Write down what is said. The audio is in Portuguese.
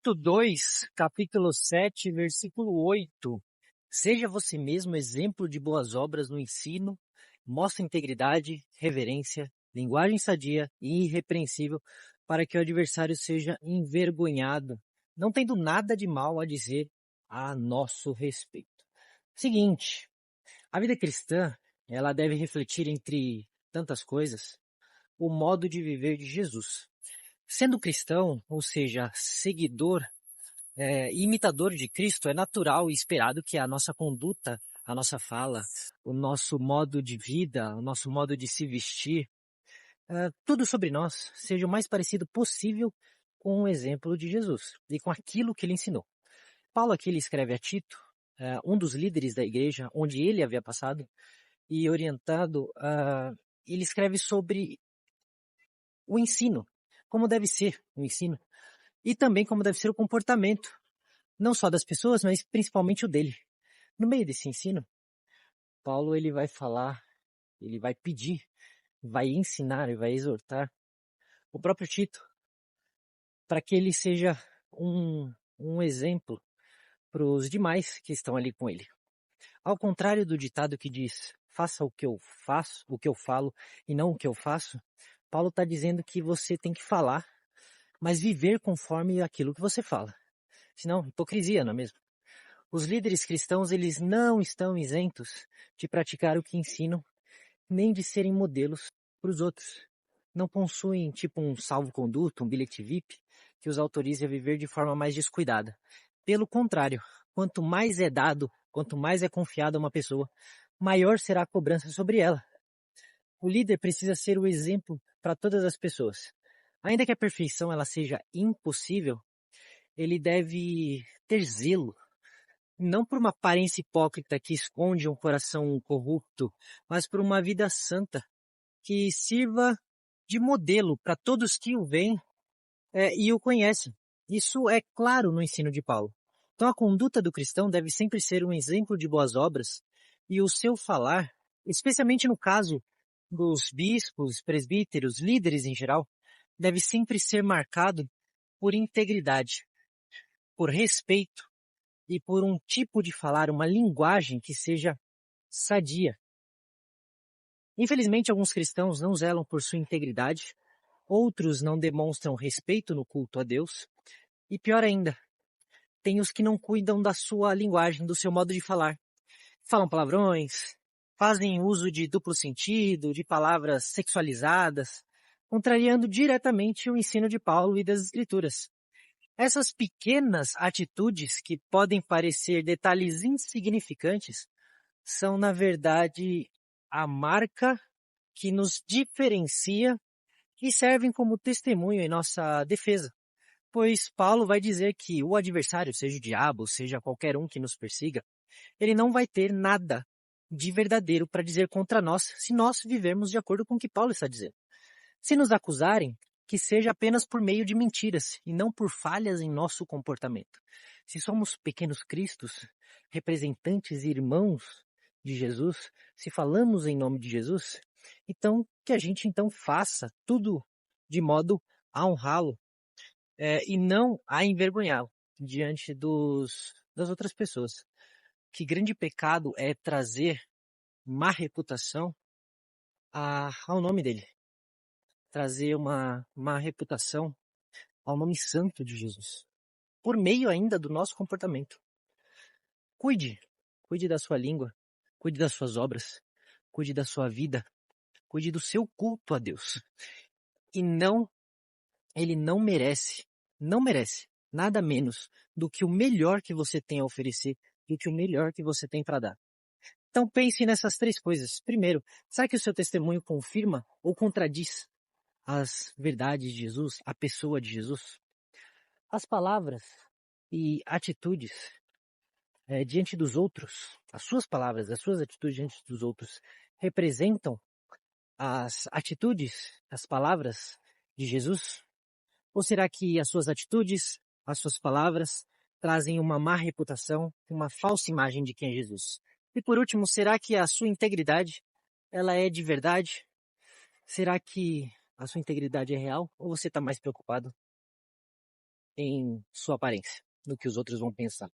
Tito 2, capítulo 7, versículo 8. Seja você mesmo exemplo de boas obras no ensino, mostre integridade, reverência, linguagem sadia e irrepreensível, para que o adversário seja envergonhado, não tendo nada de mal a dizer a nosso respeito. Seguinte, a vida cristã, ela deve refletir entre tantas coisas, o modo de viver de Jesus. Sendo cristão, ou seja, seguidor e imitador de Cristo, é natural e esperado que a nossa conduta, a nossa fala, o nosso modo de vida, o nosso modo de se vestir, tudo sobre nós seja o mais parecido possível com o exemplo de Jesus e com aquilo que ele ensinou. Paulo aqui ele escreve a Tito, um dos líderes da igreja, onde ele havia passado, e orientado, ele escreve sobre o ensino, como deve ser o ensino, e também como deve ser o comportamento, não só das pessoas, mas principalmente o dele. No meio desse ensino, Paulo ele vai falar, ele vai pedir, vai ensinar e vai exortar o próprio Tito para que ele seja um exemplo para os demais que estão ali com ele. Ao contrário do ditado que diz, faça o que eu faço, o que eu falo e não o que eu faço, Paulo está dizendo que você tem que falar, mas viver conforme aquilo que você fala. Senão, hipocrisia, não é mesmo? Os líderes cristãos, eles não estão isentos de praticar o que ensinam, nem de serem modelos para os outros. Não possuem tipo um salvo-conduto, um bilhete VIP, que os autorize a viver de forma mais descuidada. Pelo contrário, quanto mais é dado, quanto mais é confiado a uma pessoa, maior será a cobrança sobre ela. O líder precisa ser o exemplo para todas as pessoas. Ainda que a perfeição ela seja impossível, ele deve ter zelo, não por uma aparência hipócrita que esconde um coração corrupto, mas por uma vida santa que sirva de modelo para todos que o veem e o conhecem. Isso é claro no ensino de Paulo. Então a conduta do cristão deve sempre ser um exemplo de boas obras e o seu falar, especialmente no caso dos bispos, presbíteros, líderes em geral, deve sempre ser marcado por integridade, por respeito e por um tipo de falar, uma linguagem que seja sadia. Infelizmente, alguns cristãos não zelam por sua integridade, outros não demonstram respeito no culto a Deus, e pior ainda, tem os que não cuidam da sua linguagem, do seu modo de falar. Falam palavrões, fazem uso de duplo sentido, de palavras sexualizadas, contrariando diretamente o ensino de Paulo e das Escrituras. Essas pequenas atitudes que podem parecer detalhes insignificantes são, na verdade, a marca que nos diferencia e servem como testemunho em nossa defesa. Pois Paulo vai dizer que o adversário, seja o diabo, seja qualquer um que nos persiga, ele não vai ter nada de verdadeiro para dizer contra nós se nós vivermos de acordo com o que Paulo está dizendo. Se nos acusarem, que seja apenas por meio de mentiras e não por falhas em nosso comportamento. Se somos pequenos cristos, representantes e irmãos de Jesus, se falamos em nome de Jesus, então que a gente então faça tudo de modo a honrá-lo e não a envergonhá-lo diante das outras pessoas. Que grande pecado é trazer má reputação ao nome dele. Trazer uma má reputação ao nome santo de Jesus. Por meio ainda do nosso comportamento. Cuide da sua língua, cuide das suas obras, cuide da sua vida, cuide do seu culto a Deus. E ele não merece nada menos do que o melhor que você tem a oferecer, do que o melhor que você tem para dar. Então pense nessas três coisas. Primeiro, será que o seu testemunho confirma ou contradiz as verdades de Jesus, a pessoa de Jesus? As palavras e atitudes diante dos outros, as suas palavras, as suas atitudes diante dos outros, representam as atitudes, as palavras de Jesus? Ou será que as suas atitudes, as suas palavras, trazem uma má reputação, uma falsa imagem de quem é Jesus? E por último, será que a sua integridade, ela é de verdade? Será que a sua integridade é real? Ou você está mais preocupado em sua aparência, no que os outros vão pensar.